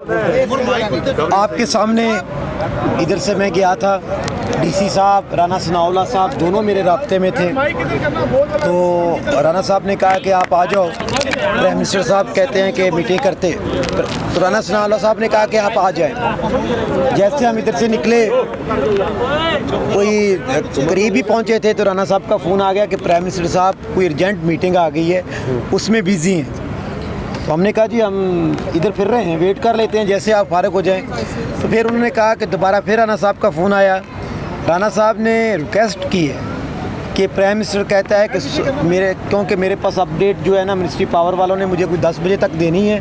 آپ کے سامنے ادھر سے میں گیا تھا، ڈی سی صاحب رانا ثناءاللہ صاحب دونوں میرے رابطے میں تھے، تو رانا صاحب نے کہا کہ آپ آ جاؤ، پرائم منسٹر صاحب کہتے ہیں کہ میٹنگ کرتے، تو رانا ثناءاللہ صاحب نے کہا کہ آپ آ جائیں۔ جیسے ہم ادھر سے نکلے کوئی قریب ہی پہنچے تھے تو رانا صاحب کا فون آ گیا کہ پرائم منسٹر صاحب کوئی ارجنٹ میٹنگ آ گئی ہے، اس میں بیزی ہیں۔ تو ہم نے کہا جی ہم ادھر پھر رہے ہیں، ویٹ کر لیتے ہیں جیسے آپ فارغ ہو جائیں۔ تو پھر انہوں نے کہا کہ دوبارہ پھر رانا صاحب کا فون آیا، رانا صاحب نے ریکویسٹ کی ہے کہ پرائم منسٹر کہتا ہے کہ کیونکہ میرے پاس اپڈیٹ جو ہے نا منسٹری پاور والوں نے مجھے کوئی 10 بجے تک دینی ہے،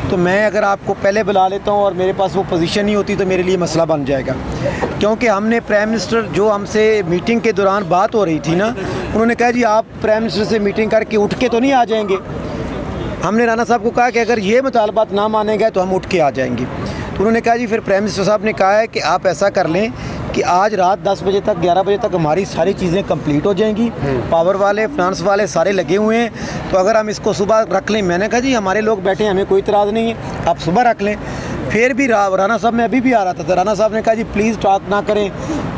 تو میں اگر آپ کو پہلے بلا لیتا ہوں اور میرے پاس وہ پوزیشن نہیں ہوتی تو میرے لیے مسئلہ بن جائے گا، کیونکہ ہم نے پرائم منسٹر جو ہم سے میٹنگ کے دوران بات ہو رہی تھی نا، انہوں نے کہا جی آپ پرائم منسٹر سے میٹنگ کر کے اٹھ کے تو نہیں آ جائیں گے۔ ہم نے رانا صاحب کو کہا کہ اگر یہ مطالبات نہ مانیں گے تو ہم اٹھ کے آ جائیں گے۔ تو انہوں نے کہا جی پھر پرائم منسٹر صاحب نے کہا ہے کہ آپ ایسا کر لیں کہ آج رات 10 بجے تک 11 بجے تک ہماری ساری چیزیں کمپلیٹ ہو جائیں گی، پاور والے فنانس والے سارے لگے ہوئے ہیں، تو اگر ہم اس کو صبح رکھ لیں۔ میں نے کہا جی ہمارے لوگ بیٹھے ہیں، ہمیں کوئی اعتراض نہیں ہے، آپ صبح رکھ لیں۔ پھر بھی رانا صاحب میں ابھی بھی آ رہا تھا، رانا صاحب نے کہا جی پلیز ٹاک نہ کریں،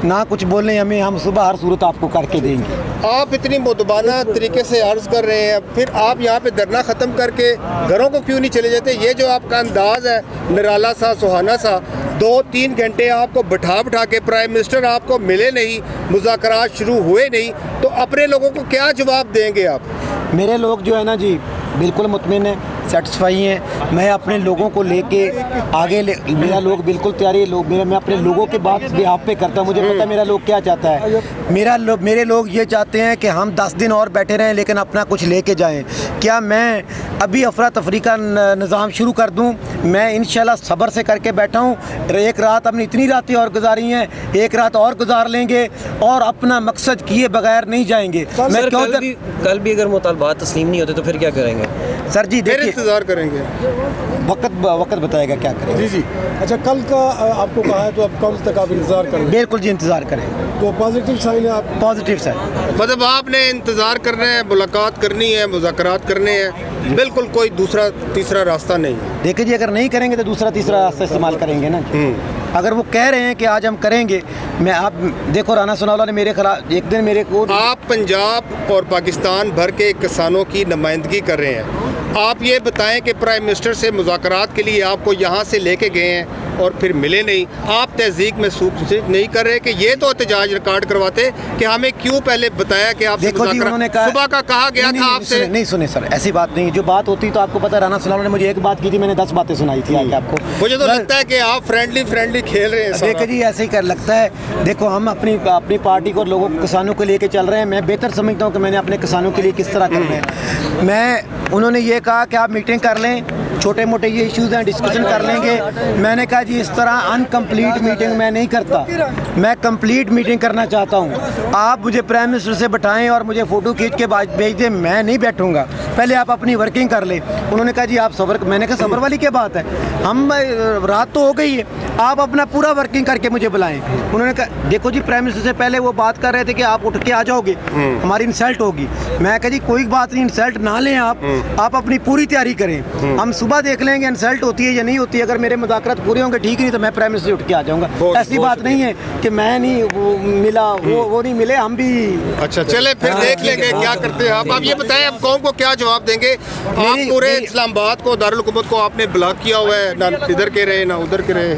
نہ کچھ بولیں ہمیں، ہم صبح ہر صورت آپ کو کر کے دیں گے۔ آپ اتنی مدبانہ طریقے سے عرض کر رہے ہیں، پھر آپ یہاں پہ دھرنا ختم کر کے گھروں کو کیوں نہیں چلے جاتے؟ یہ جو آپ کا انداز ہے نرالا سا سہانا سا، 2-3 گھنٹے آپ کو بٹھا کے پرائم منسٹر آپ کو ملے نہیں، مذاکرات شروع ہوئے نہیں، تو اپنے لوگوں کو کیا جواب دیں گے آپ؟ میرے لوگ جو ہے نا جی بالکل مطمئن ہیں، سیٹسفائی ہیں، میں اپنے لوگوں کو لے کے آگے میرا لوگ بالکل تیاری ہے، میں اپنے لوگوں کے بات بھی آپ پہ کرتا ہوں، مجھے پتہ ہے میرا لوگ کیا چاہتا ہے۔ میرے لوگ یہ چاہتے ہیں کہ ہم 10 دن اور بیٹھے رہیں لیکن اپنا کچھ لے کے جائیں۔ کیا میں ابھی افراتفری کا نظام شروع کر دوں؟ میں انشاءاللہ صبر سے کر کے بیٹھا ہوں، ایک رات ہم نے اتنی راتیں اور گزاری ہیں، ایک رات اور گزار لیں گے اور اپنا مقصد کیے بغیر نہیں جائیں گے۔ کل بھی اگر مطالبات تسلیم نہیں ہوتے تو پھر کیا کریں گے؟ سر جی پھر انتظار کریں گے، وقت بتائے گا کیا کریں۔ جی اچھا، کل کا آپ کو کہا ہے تو اب کل تک آپ انتظار کریں؟ بالکل جی انتظار کریں، تو پازیٹیو سائن ہے، آپ پازیٹیو سائن، مطلب آپ نے انتظار کرنا ہے، ملاقات کرنی ہے، مذاکرات کرنے ہیں، بالکل کوئی دوسرا تیسرا راستہ نہیں۔ دیکھیں جی اگر نہیں کریں گے تو دوسرا تیسرا راستہ استعمال کریں گے نا۔ اگر وہ کہہ رہے ہیں کہ آج ہم کریں گے، میں آپ دیکھو رانا ثناءاللہ نے میرے خلاف ایک دن میرے کو، آپ پنجاب اور پاکستان بھر کے کسانوں کی نمائندگی کر رہے ہیں، آپ یہ بتائیں کہ پرائم منسٹر سے مذاکرات کے لیے آپ کو یہاں سے لے کے گئے ہیں اور پھر ملے نہیں، آپ تہذیب محسوس نہیں کر رہے کہ یہ تو احتجاج ریکارڈ کرواتے کہ ہمیں کیوں پہلے بتایا کہ آپ سے مذاکرات صبح کا کہا گیا تھا آپ سے؟ نہیں سنے سر، ایسی بات نہیں، جو بات ہوتی تو آپ کو پتہ ہے رانا ثناءاللہ نے مجھے ایک بات کی تھی، میں نے 10 باتیں سنائی تھی آگے آپ کو۔ مجھے تو لگتا ہے کہ آپ فرینڈلی کھیل رہے ہیں۔ دیکھیں جی ایسے ہی کر لگتا ہے، دیکھو ہم اپنی پارٹی کو لوگوں کسانوں کو لے کے چل رہے ہیں، میں بہتر سمجھتا ہوں کہ میں نے اپنے کسانوں کے لیے کس طرح کرنا ہے۔ انہوں نے یہ کہا کہ آپ میٹنگ کر لیں، چھوٹے موٹے یہ ایشوز ہیں ڈسکشن کر لیں گے، میں نے کہا جی اس طرح انکمپلیٹ میٹنگ میں نہیں کرتا، میں کمپلیٹ میٹنگ کرنا چاہتا ہوں۔ آپ مجھے پرائم منسٹر سے بٹھائیں اور مجھے فوٹو کھینچ کے بھیج دیں، میں نہیں بیٹھوں گا، پہلے آپ اپنی ورکنگ کر لیں۔ انہوں نے کہا جی آپ صبر، میں نے کہا صبر والی کیا بات ہے، ہم رات تو ہو گئی ہے، آپ اپنا پورا ورکنگ کر کے مجھے بلائیں۔ انہوں نے کہا دیکھو جی پرائم منسٹر سے پہلے وہ بات کر رہے تھے کہ آپ اٹھ کے آ جاؤ گے، ہماری انسلٹ ہوگی۔ میں کہا جی کوئی بات نہیں، انسلٹ نہ لیں، آپ اپنی پوری تیاری کریں، ہم صبح دیکھ لیں گے انسلٹ ہوتی ہے یا نہیں ہوتی ہے، اگر میرے مذاکرات پورے ہوں گے ٹھیک، نہیں تو میں پرائم منسٹر سے اٹھ کے آ جاؤں گا۔ ایسی بات نہیں ہے کہ میں نہیں ملا، وہ نہیں ملے، ہم بھی۔ اچھا چلے پھر دیکھ لیں گے کیا کرتے ہیں آپ یہ بتائیں اب قوم کو کیا جواب دیں گے؟ آپ پورے اسلام آباد کو، دارالحکومت کو آپ نے بلاک کیا ہوا ہے، نہ ادھر کے رہے نہ ادھر کے رہے۔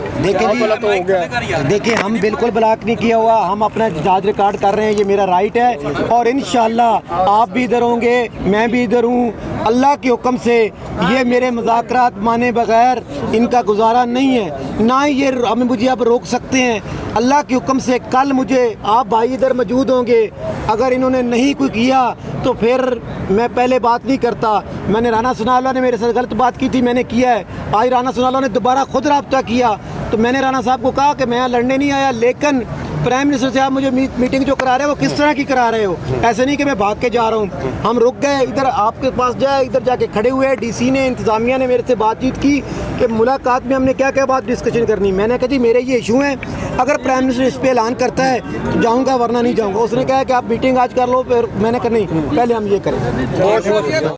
دیکھیں ہم بالکل بلاک نہیں کیا ہوا، ہم اپنا احتجاج ریکارڈ کر رہے ہیں، یہ میرا رائٹ ہے، اور انشاءاللہ آپ بھی ادھر ہوں گے، میں بھی ادھر ہوں، اللہ کے حکم سے۔ یہ میرے مذاکرات مانے بغیر ان کا گزارا نہیں ہے، نہ یہ ہمیں مجھے اب روک سکتے ہیں، اللہ کے حکم سے۔ کل مجھے آپ بھائی ادھر موجود ہوں گے، اگر انہوں نے نہیں کوئی کیا تو پھر میں پہلے بات نہیں کرتا۔ میں نے رانا ثناءاللہ نے میرے ساتھ غلط بات کی تھی، میں نے کیا ہے، آج رانا ثناءاللہ نے دوبارہ خود رابطہ کیا، تو میں نے رانا صاحب کو کہا کہ میں یہاں لڑنے نہیں آیا، لیکن پرائم منسٹر سے آپ مجھے میٹنگ جو کرا رہے ہو وہ کس طرح کی کرا رہے ہو، ایسے نہیں کہ میں بھاگ کے جا رہا ہوں۔ ہم رک گئے، ادھر آپ کے پاس جائے، ادھر جا کے کھڑے ہوئے، ڈی سی نے، انتظامیہ نے میرے سے بات چیت کی کہ ملاقات میں ہم نے کیا کیا بات ڈسکشن کرنی۔ میں نے کہا جی میرے یہ ایشو ہیں، اگر پرائم منسٹر اس پہ اعلان کرتا ہے تو جاؤں گا ورنہ نہیں جاؤں گا۔ اس نے کہا کہ آپ میٹنگ آج کر لو، پھر میں نے کہا نہیں، پہلے ہم یہ کریں۔